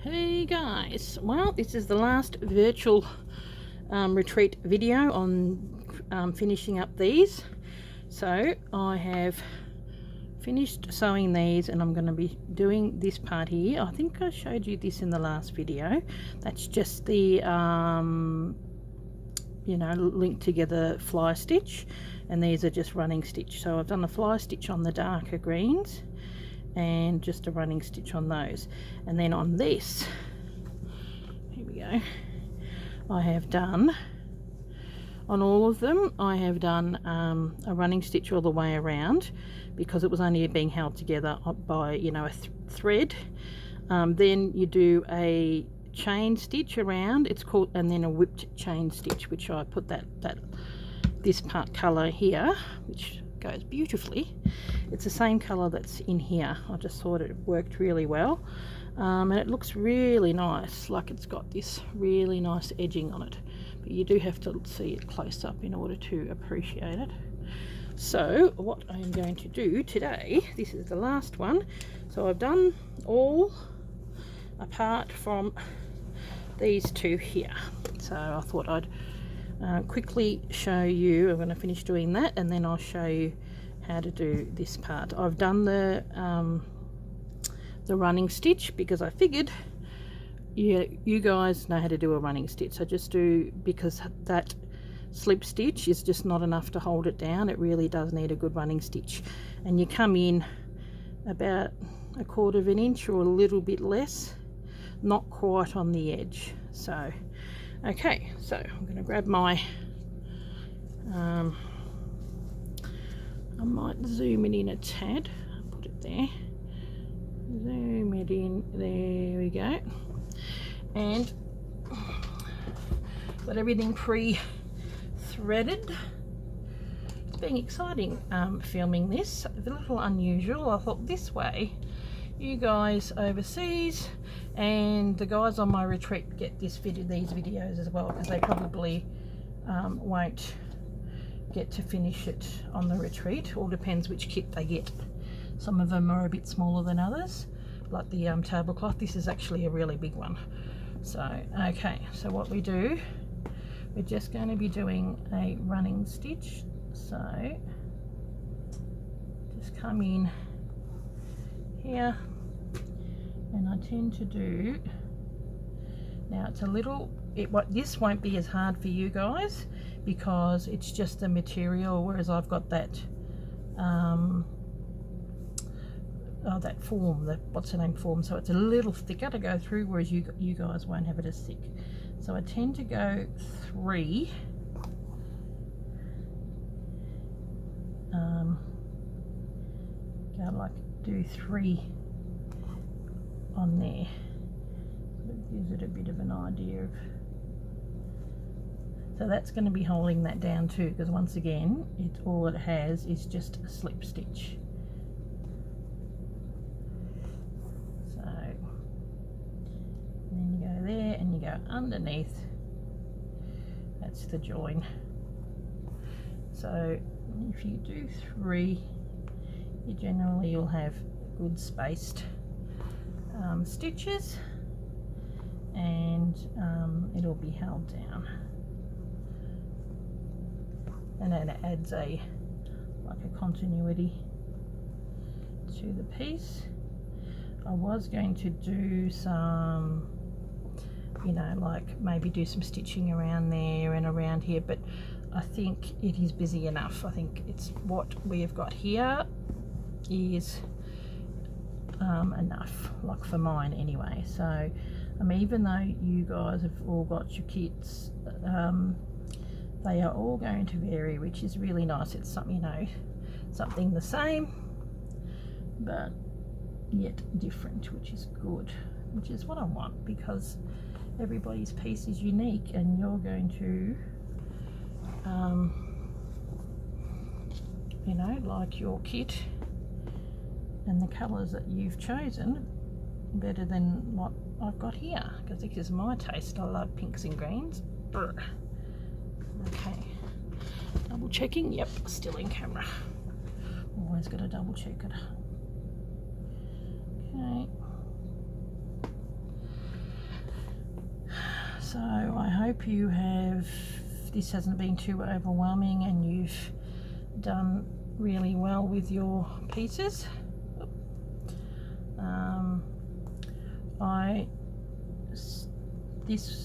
Hey guys, well, this is the last virtual retreat video on finishing up these. So I have finished sewing these and I'm going to be doing this part here. I think I showed you this in the last video. That's just the linked together fly stitch, and these are just running stitch. So I've done a fly stitch on the darker greens and just a running stitch on those, and then on this, here we go, I have done on all of them, I have done a running stitch all the way around because it was only being held together by a thread. Then you do a chain stitch around, it's called, and then a whipped chain stitch, which I put this part colour here, which goes beautifully. It's the same colour that's in here. I just thought it worked really well, and it looks really nice, like it's got this really nice edging on it, but you do have to see it close up in order to appreciate it. So what I'm going to do today, this is the last one, so I've done all apart from these two here, so I thought I'd quickly show you. I'm going to finish doing that and then I'll show you how to do this part. I've done the running stitch because I figured you guys know how to do a running stitch, so just do, because that slip stitch is just not enough to hold it down. It really does need a good running stitch, and you come in about 1/4 of an inch or a little bit less, not quite on the edge. So okay, so I'm going to grab my I might zoom it in a tad, put it there, zoom it in, there we go, and got everything pre-threaded. It's been exciting filming this, a little unusual. I thought this way you guys overseas and the guys on my retreat get these videos as well, because they probably won't get to finish it on the retreat. All depends which kit they get. Some of them are a bit smaller than others, like the tablecloth. This is actually a really big one. So okay, so what we do, we're just going to be doing a running stitch. So just come in here, and I tend to do, now it's a little, this won't be as hard for you guys because it's just the material, whereas I've got that that form, form, so it's a little thicker to go through, whereas you guys won't have it as thick. So I tend to go 3 do 3 on there. It gives it a bit of an idea of, so that's going to be holding that down too, because once again all it has is just a slip stitch. So then you go there and you go underneath, that's the join. So if you do 3, you generally will have good spaced stitches, and it'll be held down, and then it adds like a continuity to the piece. I was going to do some, like maybe do some stitching around there and around here, but I think it is busy enough. I think it's what we have got here is enough, like for mine anyway. So even though you guys have all got your kits, they are all going to vary, which is really nice. It's something the same but yet different, which is good, which is what I want, because everybody's piece is unique, and you're going to like your kit and the colours that you've chosen better than what I've got here, because this is my taste. I love pinks and greens. Okay, double checking, yep, still in camera, always got to double check it. Okay, So I hope this hasn't been too overwhelming and you've done really well with your pieces. This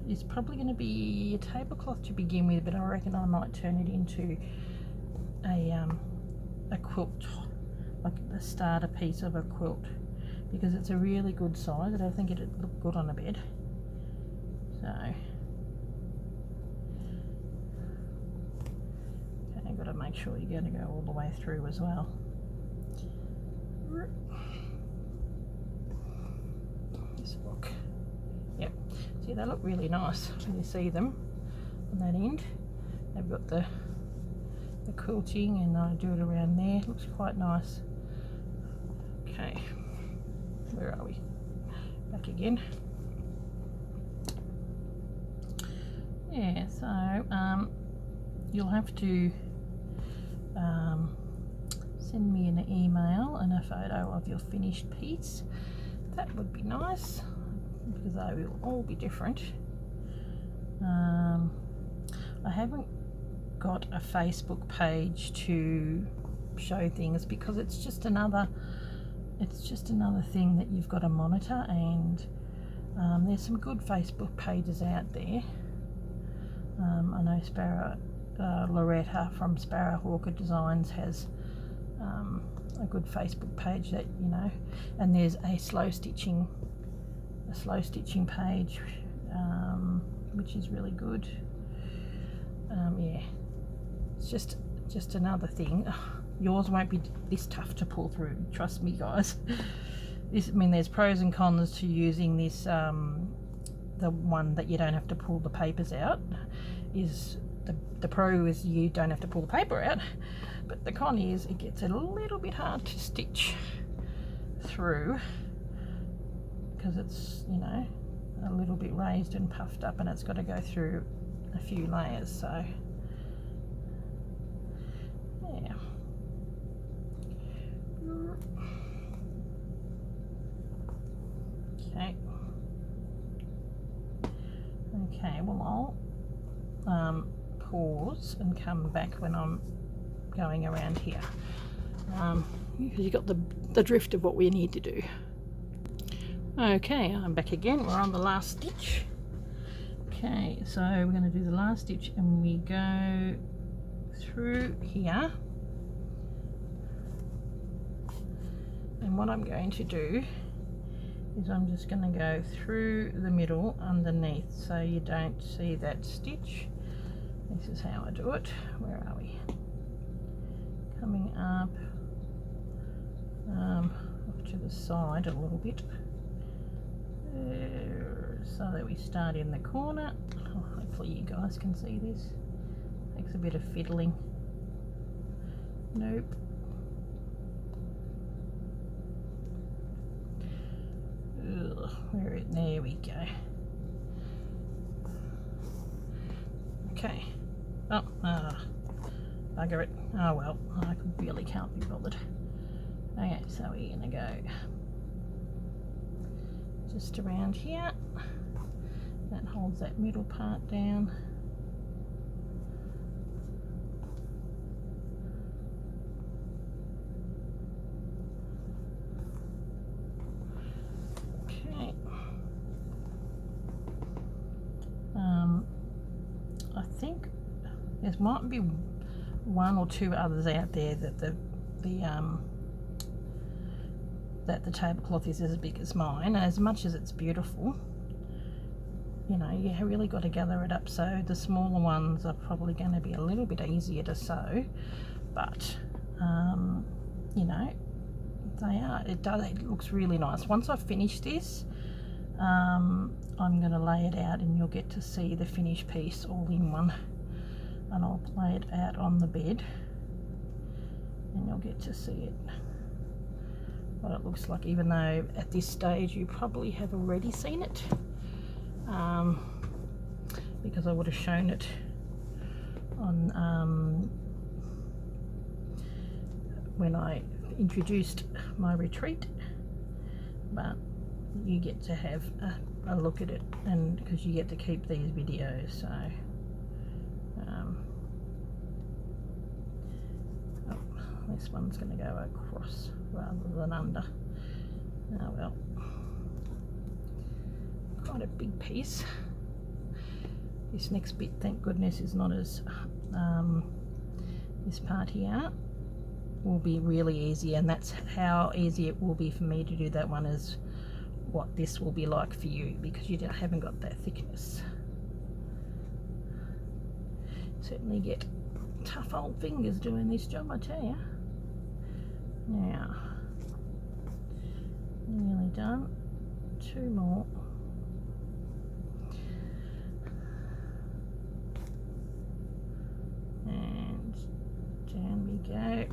is probably going to be a tablecloth to begin with, but I reckon I might turn it into a quilt, like the starter piece of a quilt, because it's a really good size and I think it'd look good on a bed. So okay, got to make sure you're going to go all the way through as well. Just look. Yep. See, they look really nice when you see them on that end. They've got the quilting, and I do it around there. It looks quite nice. Okay, where are we? Back again. Yeah, so you'll have to send me an email and a photo of your finished piece. That would be nice, because they will all be different. I haven't got a Facebook page to show things because it's just another thing that you've got to monitor, and there's some good Facebook pages out there. I know Loretta from Sparrowhawker Designs has a good Facebook page that, you know, and there's a slow stitching page, which is really good. Yeah, it's just another thing. Yours won't be this tough to pull through, trust me, guys. I mean, there's pros and cons to using this. The one that you don't have to pull the papers out is the pro is you don't have to pull the paper out, but the con is it gets a little bit hard to stitch through because it's, you know, a little bit raised and puffed up, and it's got to go through a few layers. So yeah. Okay, well I'll pause and come back when I'm going around here, because you got the drift of what we need to do. Okay, I'm back again. We're on the last stitch. Okay, so we're going to do the last stitch, and we go through here, and what I'm going to do is I'm just going to go through the middle underneath so you don't see that stitch. This is how I do it. Where are we? Coming up off to the side a little bit, so that we start in the corner. Oh, hopefully you guys can see this. Takes a bit of fiddling. Nope. There we go. Okay. Oh, bugger it. Oh well, I really can't be bothered. Okay, so we're gonna go just around here. That holds that middle part down. I think there might be one or two others out there that the tablecloth is as big as mine. As much as it's beautiful, you know, you really got to gather it up. So the smaller ones are probably going to be a little bit easier to sew, but you know, it looks really nice. Once I've finished this, I'm going to lay it out and you'll get to see the finished piece all in one, and I'll lay it out on the bed and you'll get to see it, what it looks like, even though at this stage you probably have already seen it, because I would have shown it on when I introduced my retreat. But you get to have a look at it, and because you get to keep these videos. So oh, this one's going to go across rather than under. Oh well, quite a big piece. This next bit, thank goodness, is not as this part here will be really easy, and that's how easy it will be for me to do that one, is what this will be like for you, because you haven't got that thickness. Certainly get tough old fingers doing this job, I tell you. Now, nearly done. 2 more. And down we go.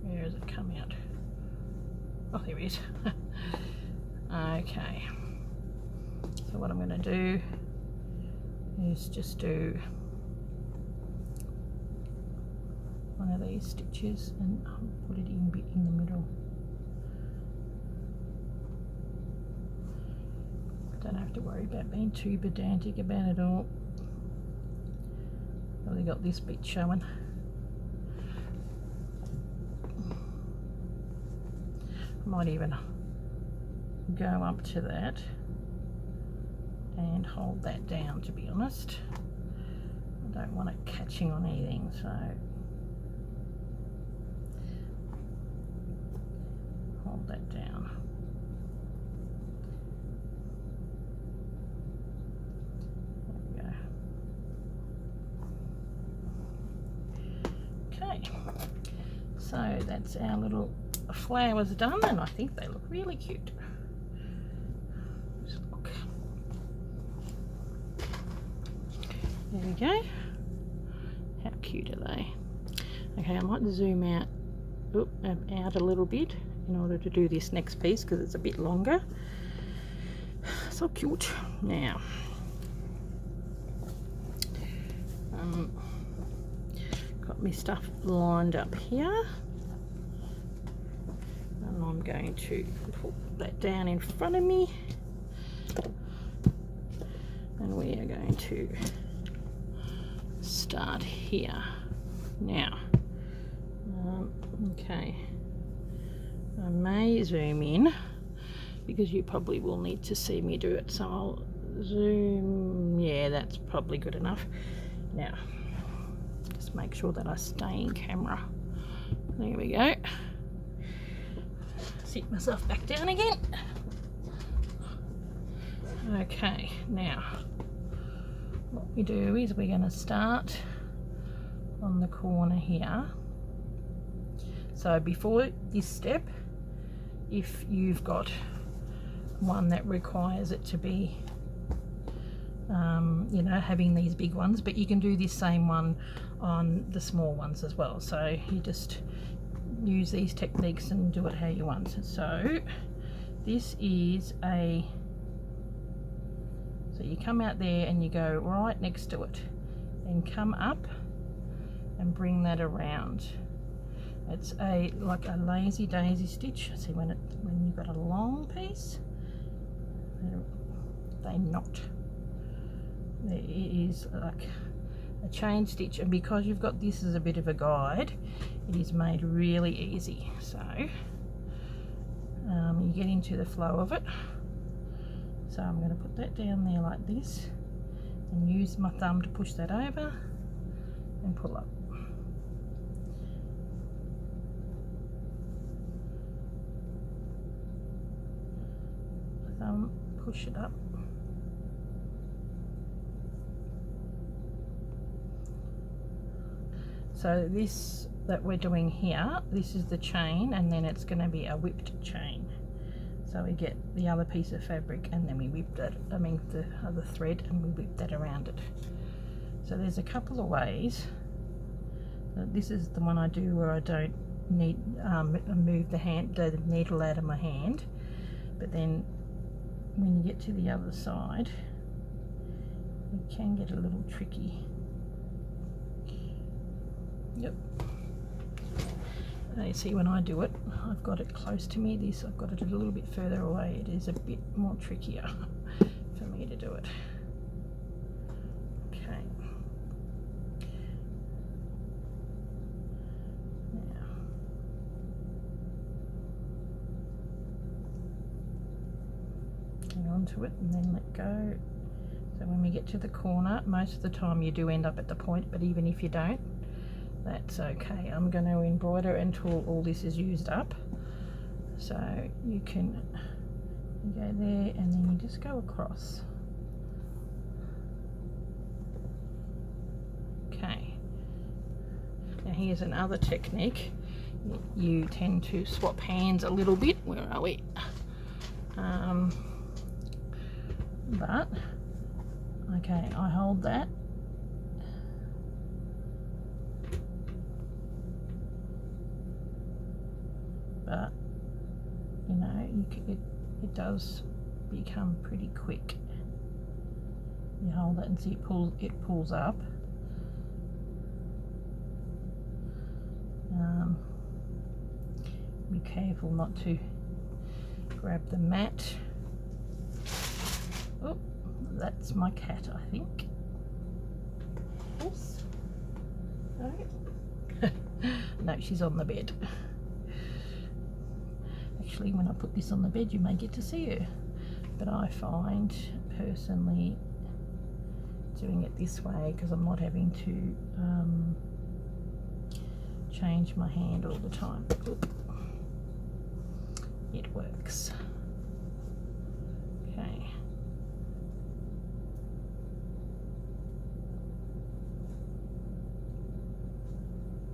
Where has it come out? Oh, there it is. Okay. So what I'm going to do is just do one of these stitches and put it in the middle. Don't have to worry about being too pedantic about it all. Only got this bit showing. I might even go up to that and hold that down, to be honest. I don't want it catching on anything, so hold that down. There we go. Okay, so that's our little flowers done, and I think they look really cute. Just look. There we go. How cute are they? Okay, I might zoom out a little bit in order to do this next piece, because it's a bit longer. So cute. Now got my stuff lined up here, and I'm going to put that down in front of me, and we are going to start here. Now okay, I may zoom in because you probably will need to see me do it, so I'll zoom. Yeah, that's probably good enough. Now just make sure that I stay in camera. There we go. Sit myself back down again. Okay, now what we do is we're going to start on the corner here. So before this step, if you've got one that requires it to be you know, having these big ones, but you can do this same one on the small ones as well, so you just use these techniques and do it how you want. So this is so you come out there and you go right next to it and come up and bring that around. It's like a lazy daisy stitch. See, when you've got a long piece, they knot. It is like a chain stitch, and because you've got this as a bit of a guide, it is made really easy. So you get into the flow of it. So I'm going to put that down there like this and use my thumb to push that over and pull up. Thumb, push it up. So this that we're doing here, this is the chain, and then it's going to be a whipped chain. So we get the other piece of fabric and then we whip that, the other thread, and we whip that around it. So there's a couple of ways. This is the one I do where I don't need move the needle out of my hand, but then when you get to the other side, it can get a little tricky. Yep. Now you see when I do it, I've got it close to me. This I've got it a little bit further away. It is a bit more trickier for me to do it. Okay. Now, hang on to it and then let go. So when we get to the corner, most of the time you do end up at the point, but even if you don't, that's okay. I'm going to embroider until all this is used up. So you can go there and then you just go across. Okay. Now here's another technique. You tend to swap hands a little bit. Where are we? But okay, I hold that. But you know, it does become pretty quick. You hold that and see it pulls up. Be careful not to grab the mat. Oh, that's my cat, I think. Yes. No. No, she's on the bed. Actually, when I put this on the bed, you may get to see her. But I find, personally, doing it this way, because I'm not having to change my hand all the time. Oop. It works. Okay.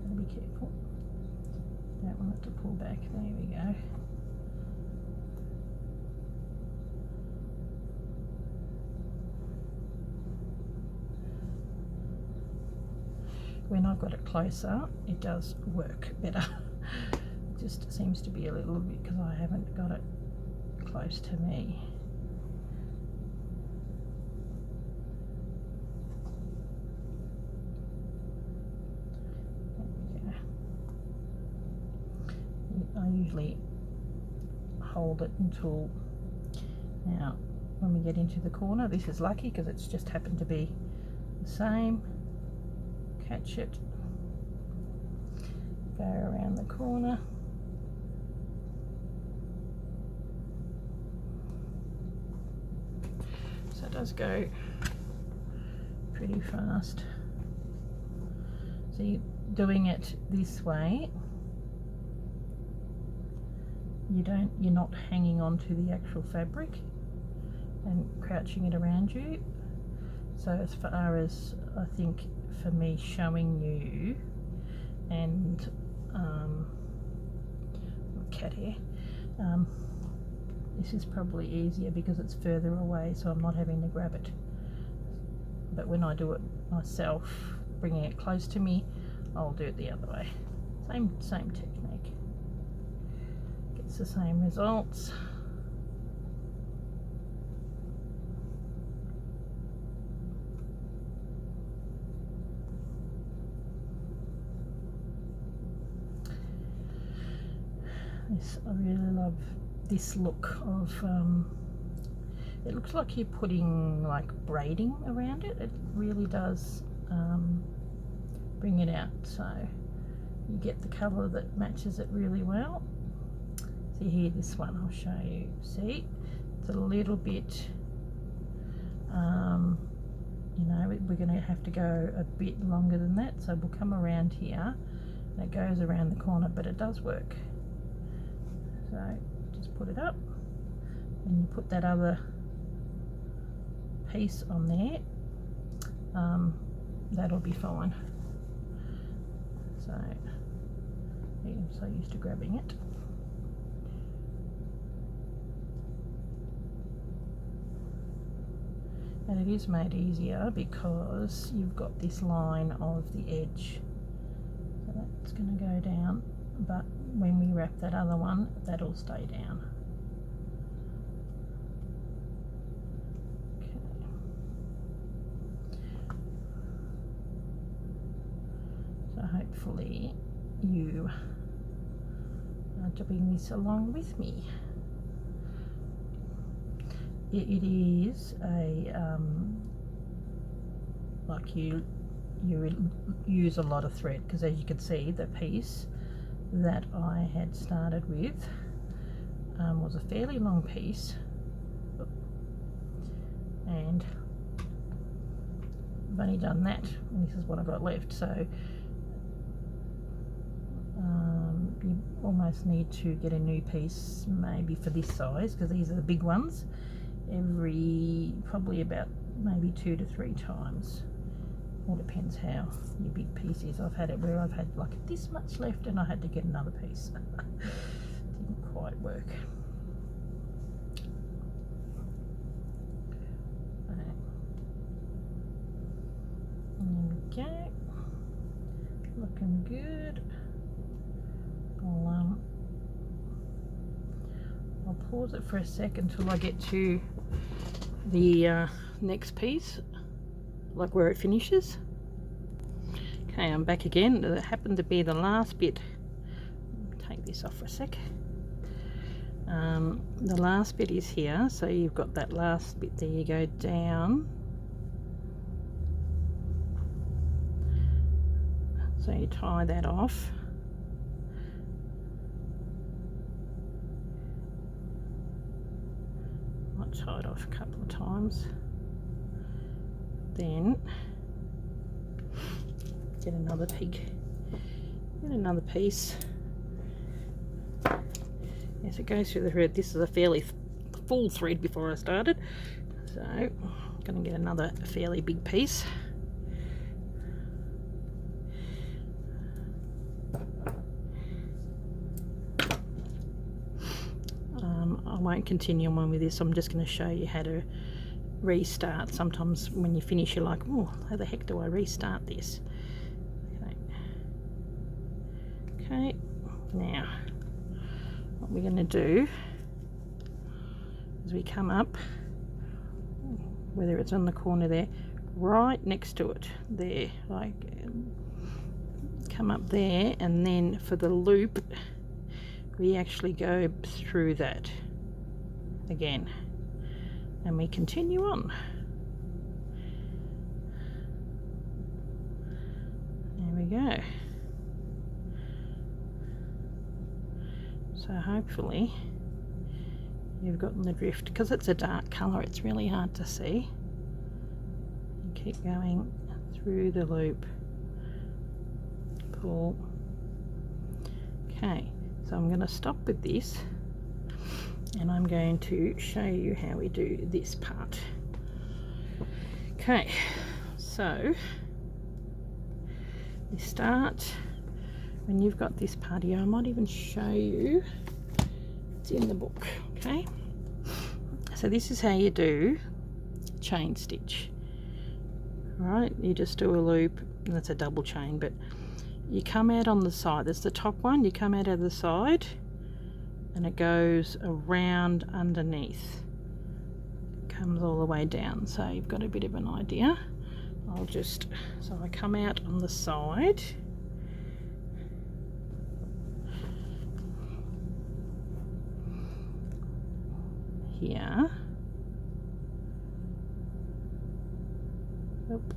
Gotta be careful. Don't want it to pull back. There we go. When I've got it closer, it does work better. It just seems to be a little bit because I haven't got it close to me. There we go. I usually hold it until, now when we get into the corner, this is lucky because it's just happened to be the same. Catch it, go around the corner, so it does go pretty fast. So you're doing it this way, you're not hanging on to the actual fabric and crouching it around you. So as far as I think for me showing you, and cat hair, this is probably easier because it's further away, so I'm not having to grab it. But when I do it myself, bringing it close to me, I'll do it the other way. Same technique. Gets the same results. I really love this look of, it looks like you're putting like braiding around it. It really does bring it out, so you get the colour that matches it really well. See here, this one I'll show you. See, it's a little bit, you know, we're going to have to go a bit longer than that, so we'll come around here and it goes around the corner, but it does work. So just put it up and you put that other piece on there, that'll be fine. So I'm so used to grabbing it. And it is made easier because you've got this line of the edge. So that's going to go down, but when we wrap that other one, that'll stay down. Okay. So hopefully you to bring this along with me. It is a like you use a lot of thread, because as you can see, the piece that I had started with was a fairly long piece, and I've only done that, and this is what I've got left. So you almost need to get a new piece maybe for this size, because these are the big ones, probably about maybe 2 to 3 times. All depends how your big piece is. I've had it where I've had like this much left and I had to get another piece. Didn't quite work. Okay, looking good. I'll pause it for a second till I get to the next piece, like where it finishes. Okay, I'm back again. It happened to be the last bit. Take this off for a sec. The last bit is here, so you've got that last bit there. You go down, so you tie that off. Might tie it off a couple of times. Then get another piece. As it goes through the thread, this is a fairly full thread before I started, so I'm going to get another fairly big piece. I won't continue on with this. I'm just going to show you how to restart. Sometimes when you finish, you're like, oh, how the heck do I restart this? Okay, now what we're going to do is we come up, whether it's on the corner there, right next to it there, like come up there, and then for the loop we actually go through that again, and we continue on. There we go. So hopefully you've gotten the drift. Because it's a dark colour, it's really hard to see. You keep going through the loop, pull. Okay, so I'm going to stop with this, and I'm going to show you how we do this part. Okay, so you start when you've got this part here. I might even show you, it's in the book. Okay, so this is how you do chain stitch. Right, you just do a loop, and that's a double chain, but you come out on the side. There's the top one, you come out of the side and it goes around underneath, comes all the way down, so you've got a bit of an idea. So I come out on the side, here. Oop.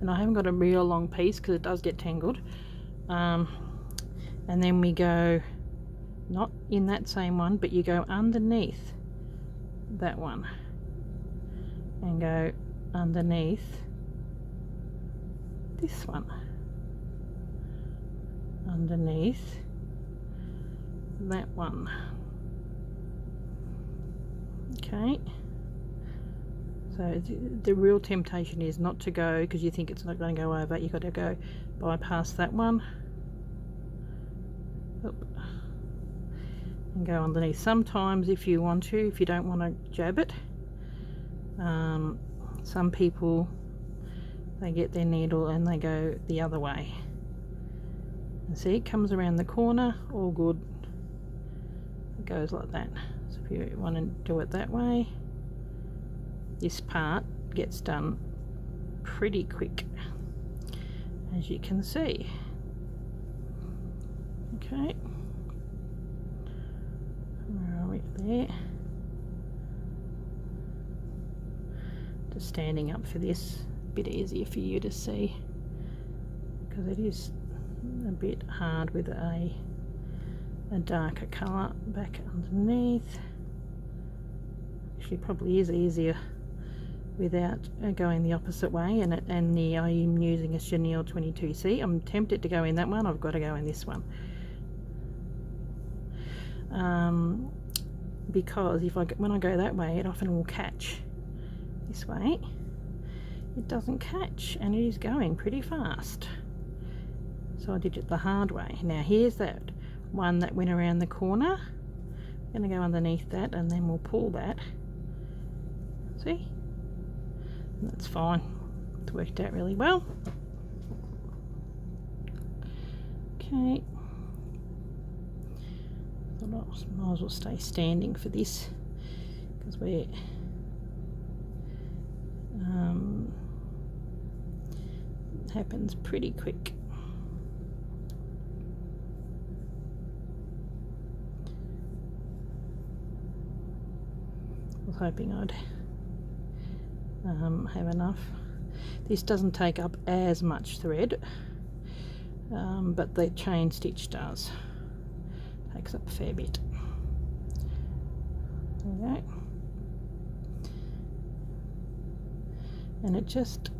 And I haven't got a real long piece because it does get tangled. And then we go, not in that same one, but you go underneath that one and go underneath this one, underneath that one. Okay, so the real temptation is not to go, because you think it's not going to go over. You've got to go bypass that one. Oop. And go underneath. Sometimes if you want to, if you don't want to jab it, some people, they get their needle and they go the other way, and see, it comes around the corner, all good. It goes like that. So if you want to do it that way, this part gets done pretty quick, as you can see. Okay, where are we? There. Just standing up for this, a bit easier for you to see, because it is a bit hard with a darker colour back underneath. Actually probably is easier without going the opposite way, and I'm using a Chanel 22C. I'm tempted to go in that one. I've got to go in this one, because when I go that way, it often will catch. This way it doesn't catch, and it is going pretty fast, so I did it the hard way. Now here's that one that went around the corner. I'm going to go underneath that, and then we'll pull that. See? And that's fine. It's worked out really well. Okay. I might as well stay standing for this, because we're it happens pretty quick. I was hoping I'd have enough. This doesn't take up as much thread, but the chain stitch does. Takes up a fair bit. There we go. And it just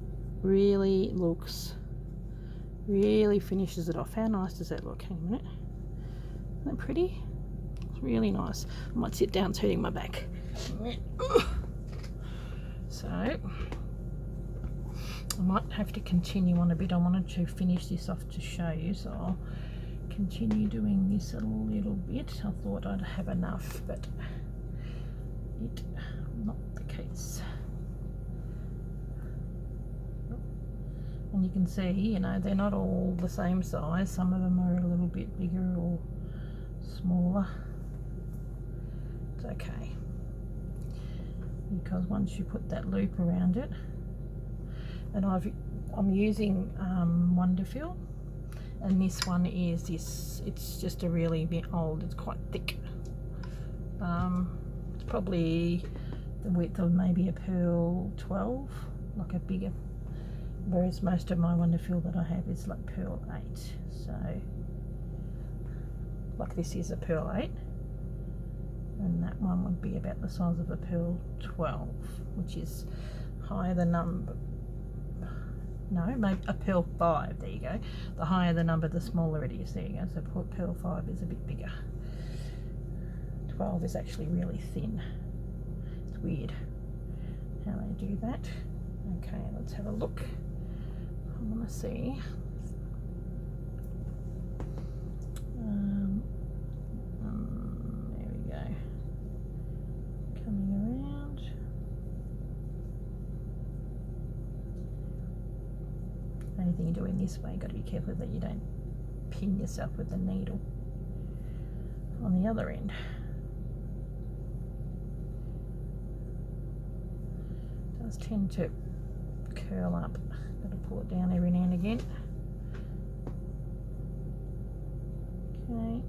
really finishes it off. How nice does that look? Hang a minute. Isn't that pretty? It's really nice. I might sit down, it's hurting my back. So I might have to continue on a bit. I wanted to finish this off to show you, so I'll continue doing this a little bit. I thought I'd have enough, but it not the case. And you can see, you know, they're not all the same size. Some of them are a little bit bigger or smaller. It's okay, because once you put that loop around it, and I'm using Wonderfill, and this one is this. It's just a really bit old. It's quite thick. It's probably the width of maybe a pearl 12, like a bigger. Whereas most of my Wonderfill that I have is like pearl 8. So, like this is a pearl 8, and that one would be about the size of a pearl 12, which is higher the number. No, maybe a pearl 5. There you go. The higher the number, the smaller it is. There you go. So pearl 5 is a bit bigger. 12 is actually really thin. It's weird how they do that. Okay, let's have a look. I want to see. There we go. Coming around. Only thing you do in this way, you've got to be careful that you don't pin yourself with the needle on the other end. It does tend to curl up. Got to pull it down every now and again. Okay.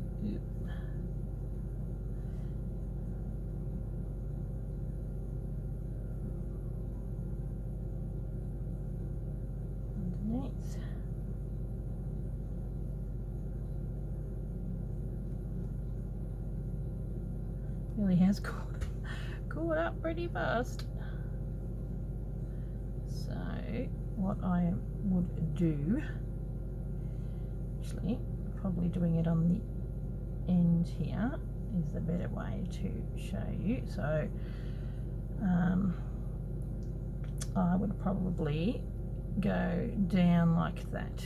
Underneath. Really has caught up pretty fast. So what I would do, actually probably doing it on the end here is the better way to show you. So I would probably go down like that.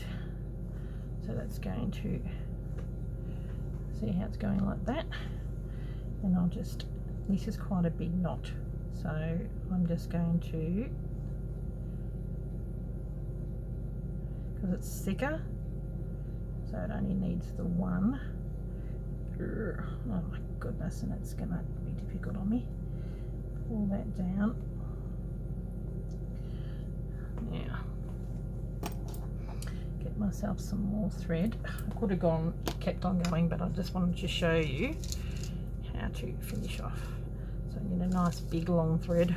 So that's going to, see how it's going like that, and I'll just, this is quite a big knot, so I'm just going to, because it's thicker, so it only needs the one. Oh my goodness, and it's gonna be difficult on me. Pull that down. Now get get myself some more thread. I could have kept on going, but I just wanted to show you how to finish off. So I need a nice big long thread,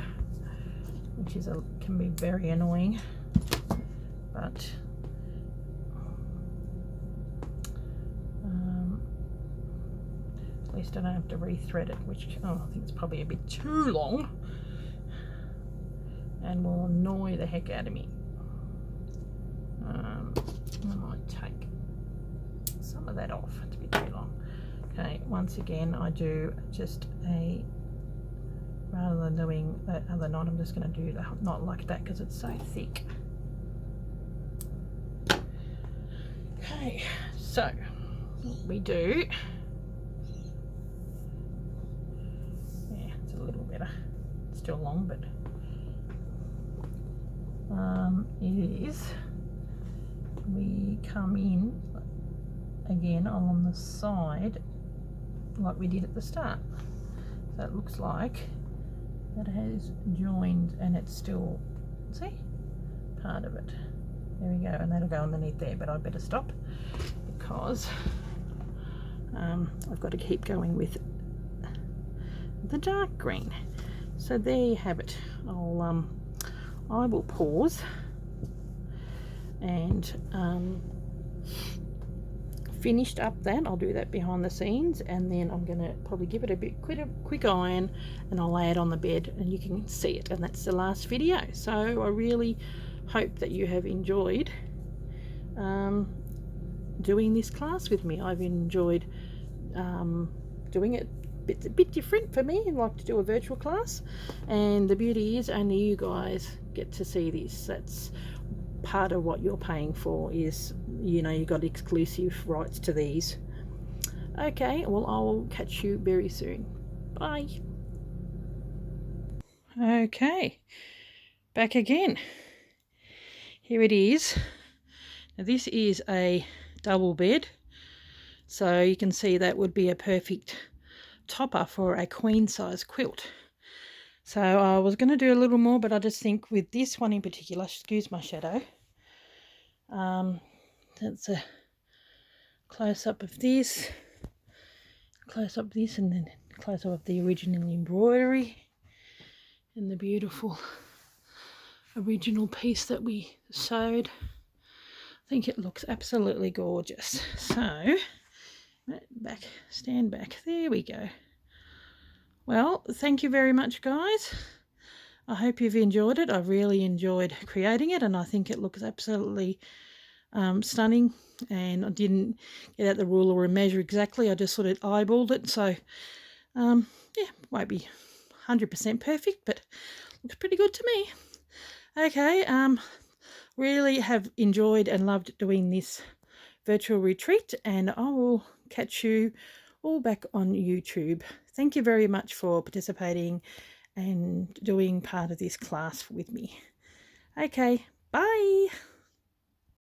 which can be very annoying, but at least I don't have to rethread it, which I think it's probably a bit too long and will annoy the heck out of me. I might take some of that off, it's a bit too long. Okay, once again I do just rather than doing that other knot, I'm just going to do the knot like that because it's so thick. Okay, so what we do, yeah, it's a little better, it's still long, but is we come in again along the side like we did at the start. So it looks like it has joined and it's still, see, part of it. There we go, and that'll go underneath there, but I'd better stop because I've got to keep going with the dark green. So there you have it. I will pause and finished up that. I'll do that behind the scenes, and then I'm going to probably give it a bit quick iron, and I'll lay it on the bed and you can see it, and that's the last video. So I really hope that you have enjoyed doing this class with me. I've enjoyed doing it a bit different for me. I like to do a virtual class, and the beauty is only you guys get to see this. That's part of what you're paying for, is, you know, you got exclusive rights to these. Okay, well, I'll catch you very soon. Bye. Okay, back again. Here it is. Now this is a double bed, so you can see that would be a perfect topper for a queen size quilt. So I was going to do a little more, but I just think with this one in particular, excuse my shadow, that's a close-up of this, and then close-up of the original embroidery and the beautiful original piece that we sewed. I think it looks absolutely gorgeous. So stand back, there we go. Well, thank you very much, guys. I hope you've enjoyed it. I've really enjoyed creating it, and I think it looks absolutely stunning. And I didn't get out the ruler and measure exactly, I just sort of eyeballed it. So yeah, won't be 100% perfect, but looks pretty good to me. Okay, really have enjoyed and loved doing this virtual retreat, and I will catch you all back on YouTube. Thank you very much for participating and doing part of this class with me. Okay, bye.